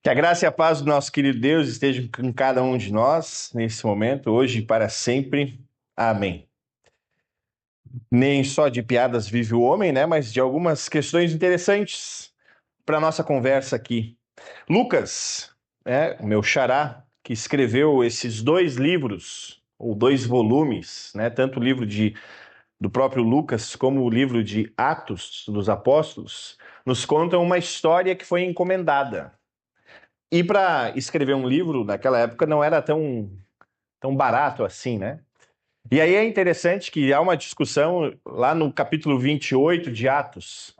Que a graça e a paz do nosso querido Deus estejam com cada um de nós nesse momento, hoje e para sempre. Amém. Nem só de piadas vive o homem, né? Mas de algumas questões interessantes para a nossa conversa aqui. Lucas, o meu xará, que escreveu esses dois livros, ou dois volumes, né? Tanto o livro do próprio Lucas como o livro de Atos dos Apóstolos, nos contam uma história que foi encomendada. E para escrever um livro naquela época não era tão barato assim, né? E aí é interessante que há uma discussão lá no capítulo 28 de Atos.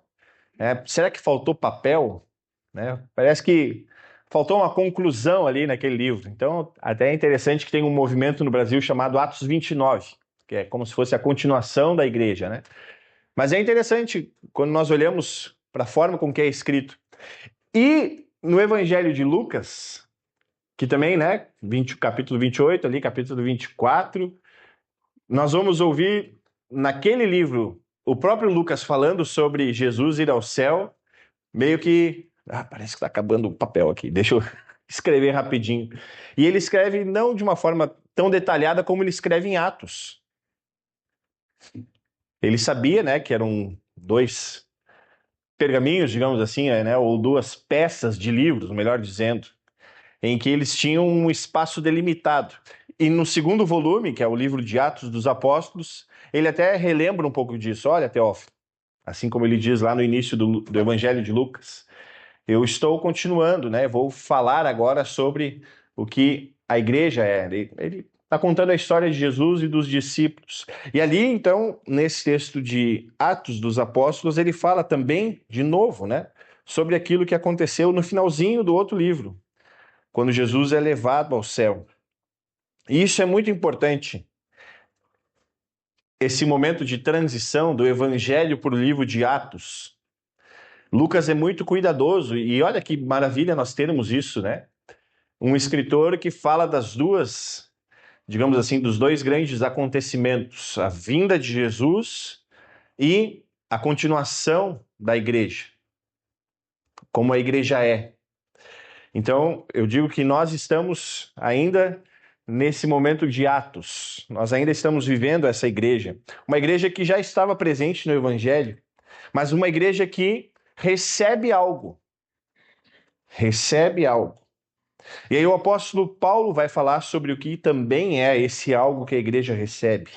Será que faltou papel? Né? Parece que faltou uma conclusão ali naquele livro. Então, até é interessante que tem um movimento no Brasil chamado Atos 29, que é como se fosse a continuação da igreja, né? Mas é interessante quando nós olhamos para a forma com que é escrito. E no Evangelho de Lucas, que também, né, capítulo 28 ali, capítulo 24, nós vamos ouvir naquele livro o próprio Lucas falando sobre Jesus ir ao céu, meio que... parece que está acabando o papel aqui, deixa eu escrever rapidinho. E ele escreve não de uma forma tão detalhada como ele escreve em Atos. Ele sabia, né, que eram dois pergaminhos, digamos assim, né, ou duas peças de livros, melhor dizendo, em que eles tinham um espaço delimitado. E no segundo volume, que é o livro de Atos dos Apóstolos, ele até relembra um pouco disso. Olha, Teófilo, assim como ele diz lá no início do Evangelho de Lucas, eu estou continuando, né? Vou falar agora sobre o que a igreja é. Ele está contando a história de Jesus e dos discípulos. E ali, então, nesse texto de Atos dos Apóstolos, ele fala também, de novo, né, sobre aquilo que aconteceu no finalzinho do outro livro, quando Jesus é levado ao céu. E isso é muito importante, esse momento de transição do Evangelho para o livro de Atos. Lucas é muito cuidadoso, e olha que maravilha nós termos isso, né? Um escritor que fala das duas, digamos assim, dos dois grandes acontecimentos, a vinda de Jesus e a continuação da igreja, como a igreja é. Então, eu digo que nós estamos ainda nesse momento de Atos. Nós ainda estamos vivendo essa igreja. Uma igreja que já estava presente no Evangelho, mas uma igreja que recebe algo. Recebe algo. E aí o apóstolo Paulo vai falar sobre o que também é esse algo que a igreja recebe.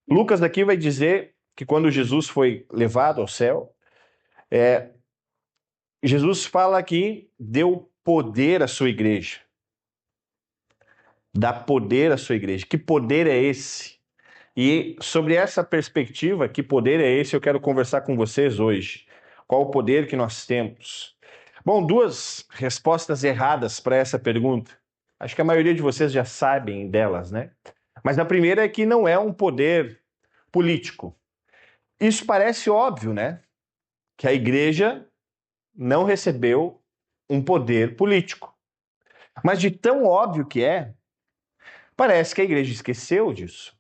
Lucas daqui vai dizer que quando Jesus foi levado ao céu, Jesus fala que deu poder à sua igreja. Dá poder à sua igreja. Que poder é esse? E sobre essa perspectiva, que poder é esse, eu quero conversar com vocês hoje. Qual o poder que nós temos? Bom, duas respostas erradas para essa pergunta. Acho que a maioria de vocês já sabem delas, né? Mas a primeira é que não é um poder político. Isso parece óbvio, né? Que a igreja não recebeu um poder político. Mas de tão óbvio que é, parece que a igreja esqueceu disso.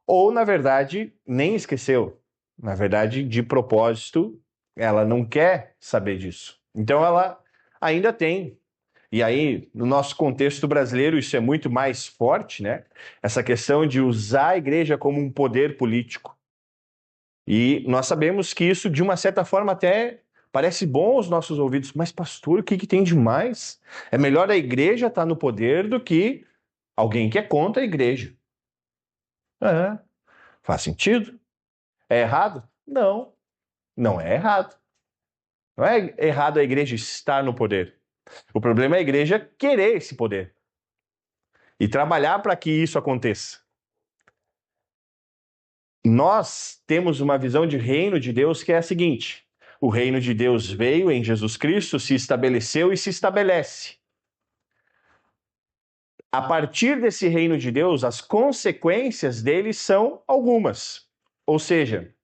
Ou, na verdade, nem esqueceu. Na verdade, de propósito, ela não quer saber disso. Então, ela ainda tem. E aí, no nosso contexto brasileiro, isso é muito mais forte, né? Essa questão de usar a igreja como um poder político. E nós sabemos que isso, de uma certa forma, até parece bom aos nossos ouvidos. Mas, pastor, o que tem de mais? É melhor a igreja estar no poder do que alguém que é contra a igreja. Faz sentido? É errado? Não, não é errado. Não é errado a igreja estar no poder. O problema é a igreja querer esse poder e trabalhar para que isso aconteça. Nós temos uma visão de reino de Deus que é a seguinte: o reino de Deus veio em Jesus Cristo, se estabeleceu e se estabelece. A partir desse reino de Deus, as consequências dele são algumas. Ou seja,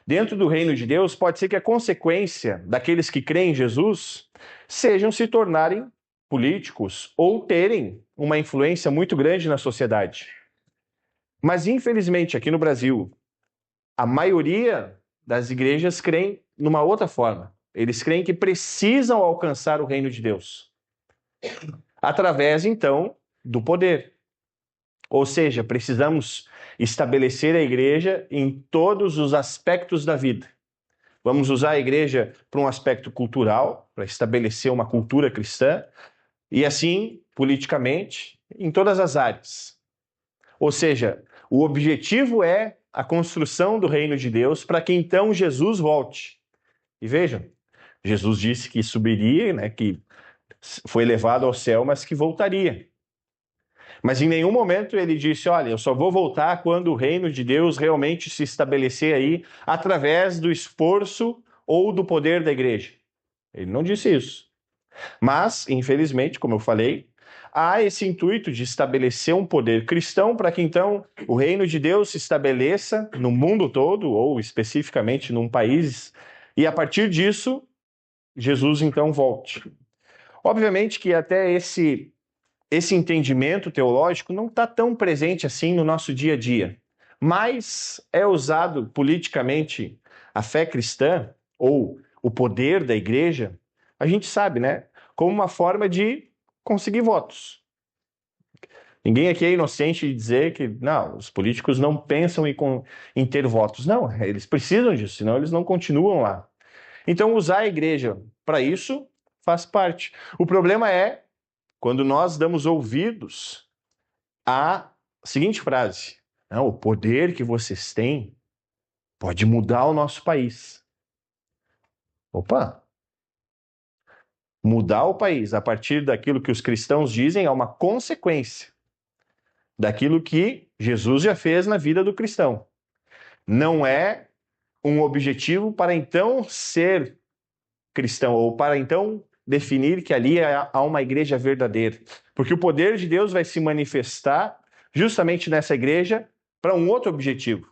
dentro do reino de Deus, pode ser que a consequência daqueles que creem em Jesus sejam se tornarem políticos ou terem uma influência muito grande na sociedade. Mas, infelizmente, aqui no Brasil, a maioria das igrejas creem numa outra forma. Eles creem que precisam alcançar o reino de Deus através, então, do poder. Ou seja, precisamos estabelecer a igreja em todos os aspectos da vida. Vamos usar a igreja para um aspecto cultural, para estabelecer uma cultura cristã, e assim, politicamente, em todas as áreas. Ou seja, o objetivo é a construção do reino de Deus para que então Jesus volte. E vejam, Jesus disse que subiria, né, que foi levado ao céu, mas que voltaria. Mas em nenhum momento ele disse, olha, eu só vou voltar quando o reino de Deus realmente se estabelecer aí através do esforço ou do poder da igreja. Ele não disse isso. Mas, infelizmente, como eu falei, há esse intuito de estabelecer um poder cristão para que então o reino de Deus se estabeleça no mundo todo, ou especificamente num país, e a partir disso, Jesus então volte. Obviamente que até esse entendimento teológico não está tão presente assim no nosso dia a dia, mas é usado politicamente a fé cristã, ou o poder da igreja, a gente sabe, né? Como uma forma de conseguir votos. Ninguém aqui é inocente de dizer que, não, os políticos não pensam em ter votos. Não, eles precisam disso, senão eles não continuam lá. Então, usar a igreja para isso faz parte. O problema é quando nós damos ouvidos à seguinte frase: não, o poder que vocês têm pode mudar o nosso país. Opa! Mudar o país a partir daquilo que os cristãos dizem é uma consequência daquilo que Jesus já fez na vida do cristão. Não é um objetivo para então ser cristão, ou para então definir que ali há uma igreja verdadeira. Porque o poder de Deus vai se manifestar justamente nessa igreja para um outro objetivo.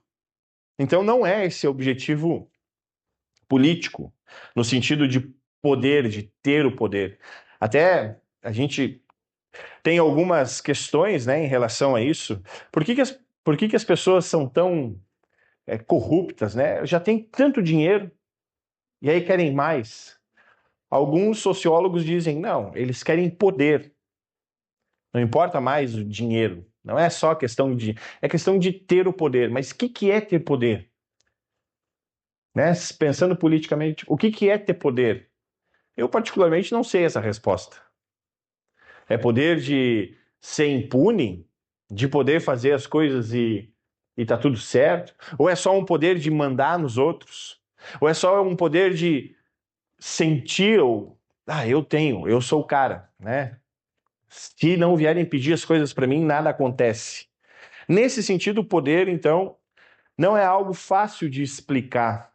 Então não é esse objetivo político, no sentido de poder, de ter o poder. Até a gente tem algumas questões, né, em relação a isso. Por que as pessoas são tão corruptas, né? Já tem tanto dinheiro e aí querem mais. Alguns sociólogos dizem, não, eles querem poder. Não importa mais o dinheiro. Não é só questão de... É questão de ter o poder. Mas o que é ter poder? Né? Pensando politicamente, o que é ter poder? Eu, particularmente, não sei essa resposta. É poder de ser impune? De poder fazer as coisas e tá tudo certo? Ou é só um poder de mandar nos outros? Ou é só um poder de sentir ou... Ah, eu sou o cara, né? Se não vierem pedir as coisas para mim, nada acontece. Nesse sentido, o poder, então, não é algo fácil de explicar,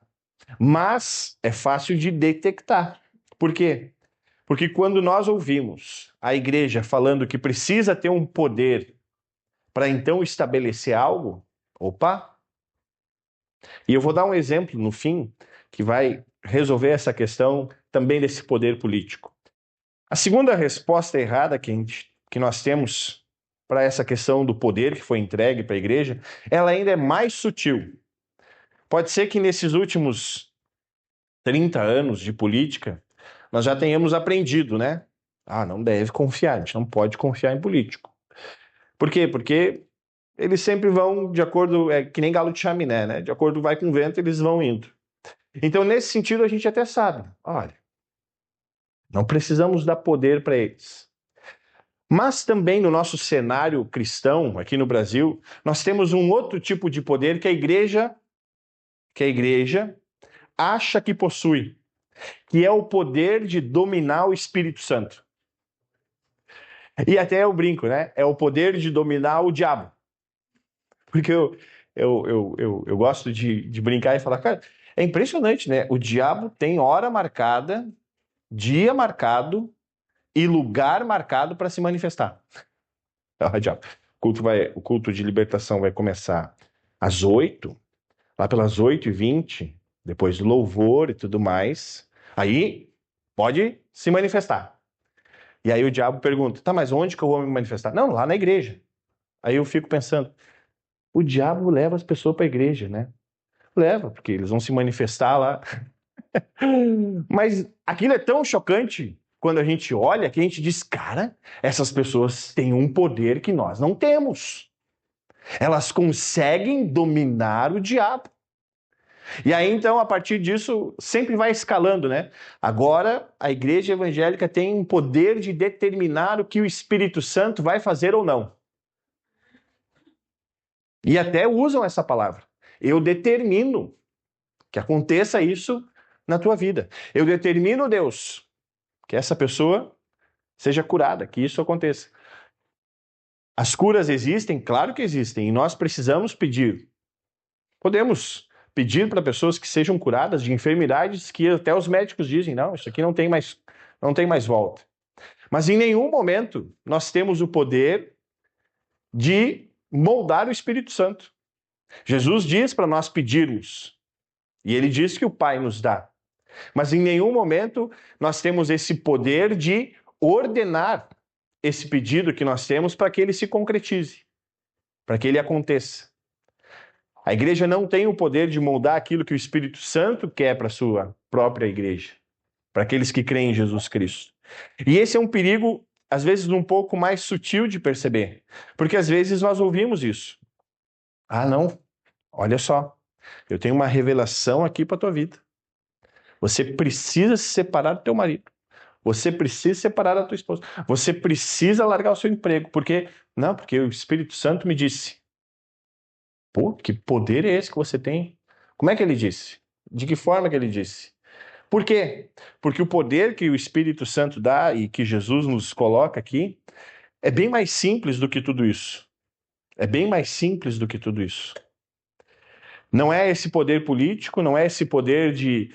mas é fácil de detectar. Por quê? Porque quando nós ouvimos a igreja falando que precisa ter um poder para então estabelecer algo, opa! E eu vou dar um exemplo no fim que vai resolver essa questão também desse poder político. A segunda resposta errada que nós temos para essa questão do poder que foi entregue para a igreja, ela ainda é mais sutil. Pode ser que nesses últimos 30 anos de política, nós já tenhamos aprendido, né? Ah, não deve confiar, a gente não pode confiar em político. Por quê? Porque eles sempre vão de acordo, que nem galo de chaminé, né? De acordo vai com o vento, eles vão indo. Então, nesse sentido, a gente até sabe, olha, não precisamos dar poder para eles. Mas também no nosso cenário cristão, aqui no Brasil, nós temos um outro tipo de poder que a igreja acha que possui, que é o poder de dominar o Espírito Santo. E até eu brinco, né? É o poder de dominar o diabo. Porque eu gosto de brincar e falar, cara, é impressionante, né? O diabo tem hora marcada, dia marcado e lugar marcado para se manifestar. Diabo. O culto de libertação vai começar às 8, lá pelas 8h20, depois do louvor e tudo mais. Aí pode se manifestar. E aí o diabo pergunta, tá, mas onde que eu vou me manifestar? Não, lá na igreja. Aí eu fico pensando, o diabo leva as pessoas para a igreja, né? Leva, porque eles vão se manifestar lá. Mas aquilo é tão chocante quando a gente olha que a gente diz, cara, essas pessoas têm um poder que nós não temos. Elas conseguem dominar o diabo. E aí, então, a partir disso, sempre vai escalando, né? Agora, a igreja evangélica tem um poder de determinar o que o Espírito Santo vai fazer ou não. E até usam essa palavra. Eu determino que aconteça isso na tua vida. Eu determino, Deus, que essa pessoa seja curada, que isso aconteça. As curas existem? Claro que existem, e nós precisamos pedir. Podemos pedir para pessoas que sejam curadas de enfermidades que até os médicos dizem, não, isso aqui não tem mais volta. Mas em nenhum momento nós temos o poder de moldar o Espírito Santo. Jesus diz para nós pedirmos, e ele diz que o Pai nos dá. Mas em nenhum momento nós temos esse poder de ordenar esse pedido que nós temos para que ele se concretize, para que ele aconteça. A igreja não tem o poder de moldar aquilo que o Espírito Santo quer para a sua própria igreja, para aqueles que creem em Jesus Cristo. E esse é um perigo, às vezes, um pouco mais sutil de perceber, porque às vezes nós ouvimos isso. Ah, não, olha só, eu tenho uma revelação aqui para a tua vida. Você precisa se separar do teu marido. Você precisa se separar da tua esposa. Você precisa largar o seu emprego. Porque o Espírito Santo me disse. Pô, que poder é esse que você tem? Como é que ele disse? De que forma que ele disse? Por quê? Porque o poder que o Espírito Santo dá e que Jesus nos coloca aqui é bem mais simples do que tudo isso. É bem mais simples do que tudo isso. Não é esse poder político, não é esse poder de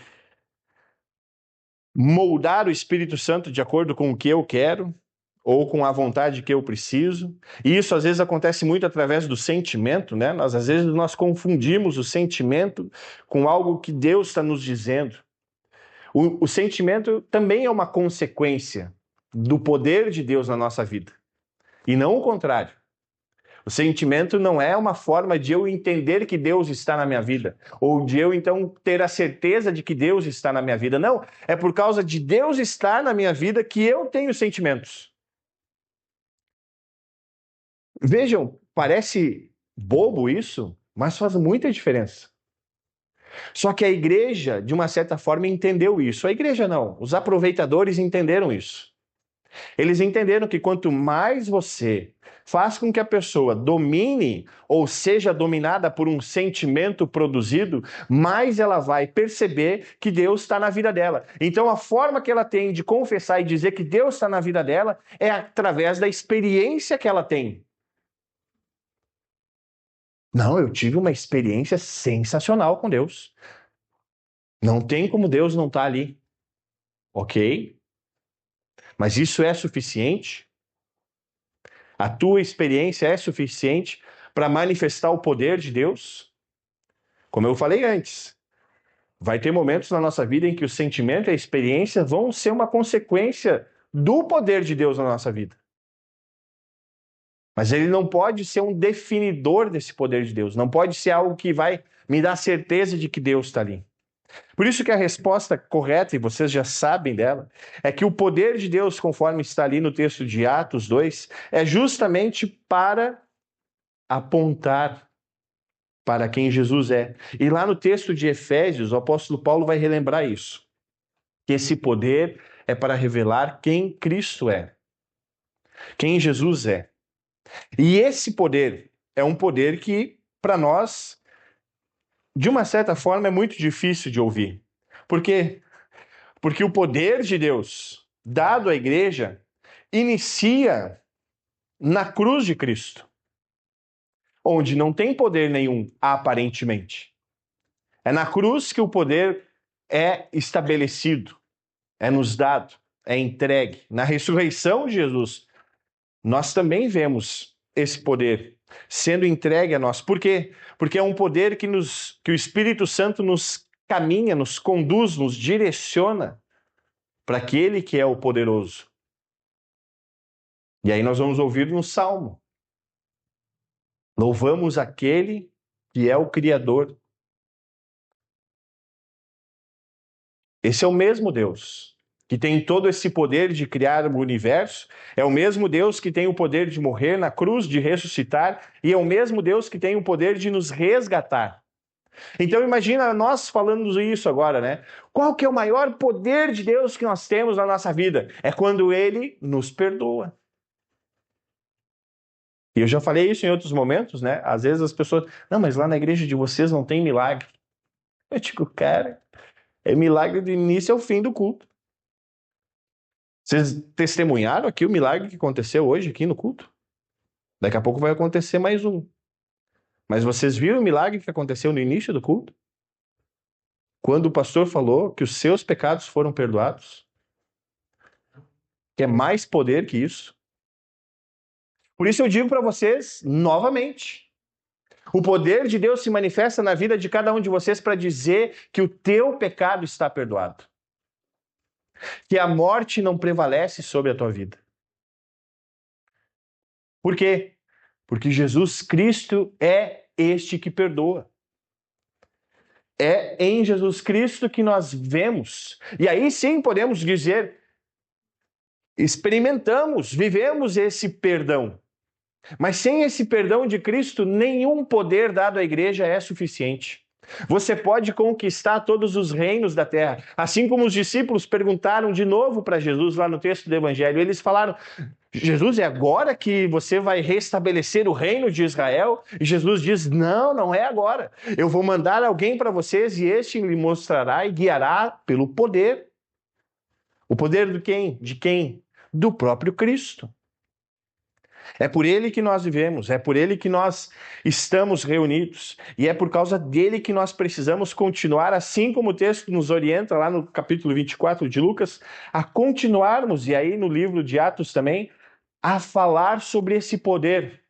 moldar o Espírito Santo de acordo com o que eu quero ou com a vontade que eu preciso. E isso às vezes acontece muito através do sentimento, né? Às vezes nós confundimos o sentimento com algo que Deus está nos dizendo. O sentimento também é uma consequência do poder de Deus na nossa vida. E não o contrário. O sentimento não é uma forma de eu entender que Deus está na minha vida, ou de eu então ter a certeza de que Deus está na minha vida. Não, é por causa de Deus estar na minha vida que eu tenho sentimentos. Vejam, parece bobo isso, mas faz muita diferença. Só que a igreja, de uma certa forma, entendeu isso. A igreja não, os aproveitadores entenderam isso. Eles entenderam que quanto mais você faz com que a pessoa domine ou seja dominada por um sentimento produzido, mais ela vai perceber que Deus está na vida dela. Então a forma que ela tem de confessar e dizer que Deus está na vida dela é através da experiência que ela tem. Não, eu tive uma experiência sensacional com Deus. Não tem como Deus não estar ali. Ok? Mas isso é suficiente? A tua experiência é suficiente para manifestar o poder de Deus? Como eu falei antes, vai ter momentos na nossa vida em que o sentimento e a experiência vão ser uma consequência do poder de Deus na nossa vida. Mas ele não pode ser um definidor desse poder de Deus. Não pode ser algo que vai me dar certeza de que Deus está ali. Por isso que a resposta correta, e vocês já sabem dela, é que o poder de Deus, conforme está ali no texto de Atos 2, é justamente para apontar para quem Jesus é. E lá no texto de Efésios, o apóstolo Paulo vai relembrar isso, que esse poder é para revelar quem Cristo é, quem Jesus é. E esse poder é um poder que, para nós, de uma certa forma, é muito difícil de ouvir. Por quê? Porque o poder de Deus, dado à igreja, inicia na cruz de Cristo, onde não tem poder nenhum, aparentemente. É na cruz que o poder é estabelecido, é nos dado, é entregue. Na ressurreição de Jesus, nós também vemos esse poder sendo entregue a nós. Por quê? Porque é um poder que o Espírito Santo nos caminha, nos conduz, nos direciona para aquele que é o poderoso. E aí nós vamos ouvir no Salmo. Louvamos aquele que é o Criador. Esse é o mesmo Deus que tem todo esse poder de criar o universo, é o mesmo Deus que tem o poder de morrer na cruz, de ressuscitar, e é o mesmo Deus que tem o poder de nos resgatar. Então imagina nós falando isso agora, né? Qual que é o maior poder de Deus que nós temos na nossa vida? É quando Ele nos perdoa. E eu já falei isso em outros momentos, né? Às vezes as pessoas, não, mas lá na igreja de vocês não tem milagre. Eu digo, cara, é milagre do início ao fim do culto. Vocês testemunharam aqui o milagre que aconteceu hoje aqui no culto? Daqui a pouco vai acontecer mais um. Mas vocês viram o milagre que aconteceu no início do culto? Quando o pastor falou que os seus pecados foram perdoados? Que é mais poder que isso? Por isso eu digo para vocês novamente: o poder de Deus se manifesta na vida de cada um de vocês para dizer que o teu pecado está perdoado. Que a morte não prevalece sobre a tua vida. Por quê? Porque Jesus Cristo é este que perdoa. É em Jesus Cristo que nós vemos. E aí sim podemos dizer, experimentamos, vivemos esse perdão. Mas sem esse perdão de Cristo, nenhum poder dado à igreja é suficiente. Você pode conquistar todos os reinos da terra. Assim como os discípulos perguntaram de novo para Jesus lá no texto do Evangelho. Eles falaram, Jesus, é agora que você vai restabelecer o reino de Israel? E Jesus diz, não, não é agora. Eu vou mandar alguém para vocês e este lhe mostrará e guiará pelo poder. O poder de quem? De quem? Do próprio Cristo. É por ele que nós vivemos, é por ele que nós estamos reunidos, e é por causa dele que nós precisamos continuar, assim como o texto nos orienta lá no capítulo 24 de Lucas, a continuarmos, e aí no livro de Atos também, a falar sobre esse poder.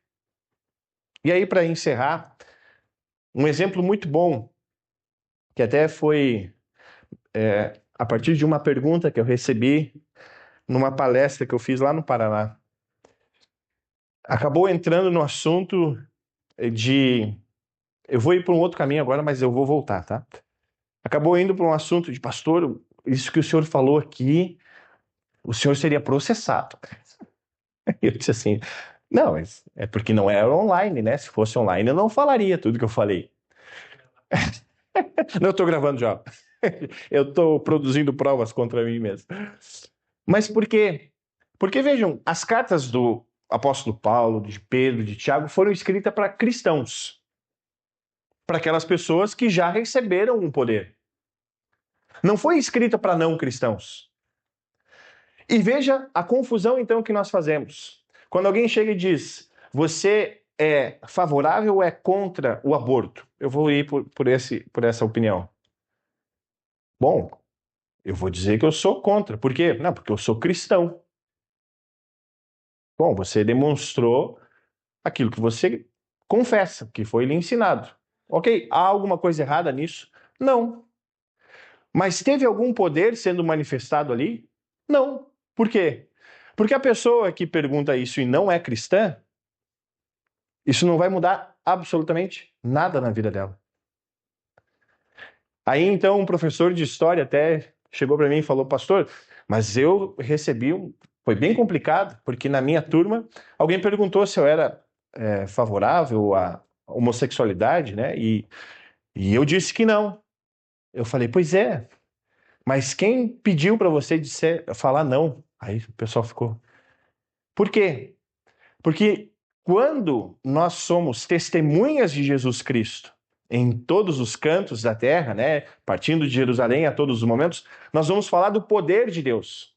E aí, para encerrar, um exemplo muito bom, que até foi a partir de uma pergunta que eu recebi numa palestra que eu fiz lá no Paraná. Acabou entrando no assunto de... Eu vou ir para um outro caminho agora, mas eu vou voltar, tá? Acabou indo para um assunto de, pastor, isso que o senhor falou aqui, o senhor seria processado. Eu disse assim, não, é porque não era online, né? Se fosse online, eu não falaria tudo que eu falei. Não, eu estou gravando já. Eu estou produzindo provas contra mim mesmo. Mas por quê? Porque, vejam, as cartas do apóstolo Paulo, de Pedro, de Tiago, foram escritas para cristãos. Para aquelas pessoas que já receberam um poder. Não foi escrita para não cristãos. E veja a confusão, então, que nós fazemos. Quando alguém chega e diz, você é favorável ou é contra o aborto? Eu vou ir por essa opinião. Bom, eu vou dizer que eu sou contra. Por quê? Não, porque eu sou cristão. Bom, você demonstrou aquilo que você confessa, que foi lhe ensinado. Ok, há alguma coisa errada nisso? Não. Mas teve algum poder sendo manifestado ali? Não. Por quê? Porque a pessoa que pergunta isso e não é cristã, isso não vai mudar absolutamente nada na vida dela. Aí então um professor de história até chegou para mim e falou, pastor, mas eu recebi foi bem complicado, porque na minha turma alguém perguntou se eu era favorável à homossexualidade, né? E eu disse que não. Eu falei, pois é, mas quem pediu para você falar não? Aí o pessoal ficou. Por quê? Porque quando nós somos testemunhas de Jesus Cristo em todos os cantos da terra, né, partindo de Jerusalém a todos os momentos, nós vamos falar do poder de Deus.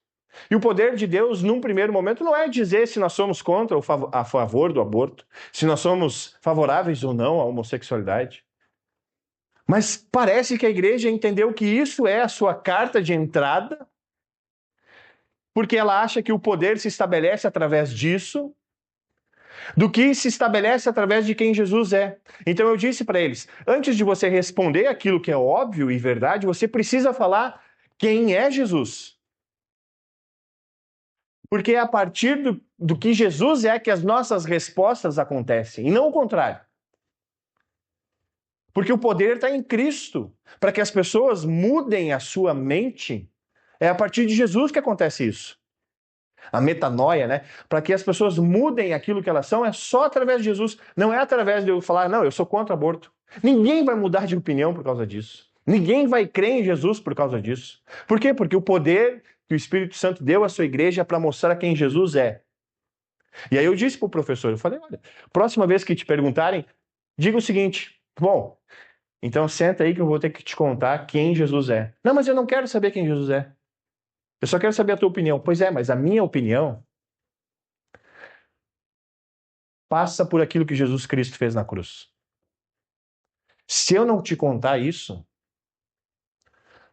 E o poder de Deus, num primeiro momento, não é dizer se nós somos contra ou a favor do aborto, se nós somos favoráveis ou não à homossexualidade. Mas parece que a igreja entendeu que isso é a sua carta de entrada, porque ela acha que o poder se estabelece através disso, do que se estabelece através de quem Jesus é. Então eu disse para eles, antes de você responder aquilo que é óbvio e verdade, você precisa falar quem é Jesus. Porque é a partir do que Jesus é que as nossas respostas acontecem, e não o contrário. Porque o poder está em Cristo. Para que as pessoas mudem a sua mente, é a partir de Jesus que acontece isso. A metanoia, né? Para que as pessoas mudem aquilo que elas são, é só através de Jesus. Não é através de eu falar, não, eu sou contra o aborto. Ninguém vai mudar de opinião por causa disso. Ninguém vai crer em Jesus por causa disso. Por quê? Porque o poder que o Espírito Santo deu à sua igreja é para mostrar quem Jesus é. E aí eu disse para o professor, eu falei, olha, próxima vez que te perguntarem, diga o seguinte, bom, então senta aí que eu vou ter que te contar quem Jesus é. Não, mas eu não quero saber quem Jesus é. Eu só quero saber a tua opinião. Pois é, mas a minha opinião passa por aquilo que Jesus Cristo fez na cruz. Se eu não te contar isso,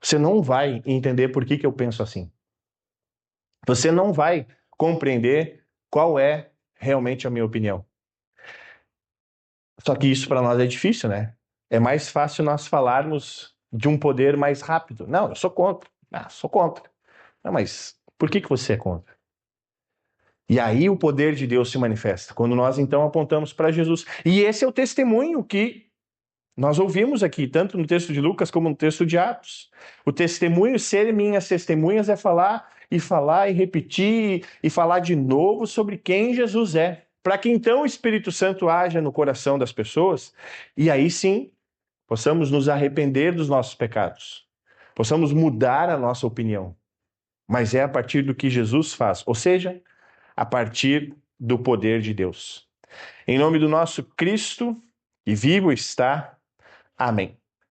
você não vai entender por que eu penso assim. Você não vai compreender qual é realmente a minha opinião. Só que isso para nós é difícil, né? É mais fácil nós falarmos de um poder mais rápido. Não, eu sou contra. Ah, sou contra. Não, mas por que você é contra? E aí o poder de Deus se manifesta, quando nós então apontamos para Jesus. E esse é o testemunho que nós ouvimos aqui, tanto no texto de Lucas como no texto de Atos. O testemunho, ser minhas testemunhas, é falar e repetir e falar de novo sobre quem Jesus é. Para que então o Espírito Santo haja no coração das pessoas e aí sim possamos nos arrepender dos nossos pecados, possamos mudar a nossa opinião. Mas é a partir do que Jesus faz, ou seja, a partir do poder de Deus. Em nome do nosso Cristo, que vivo está. Amém.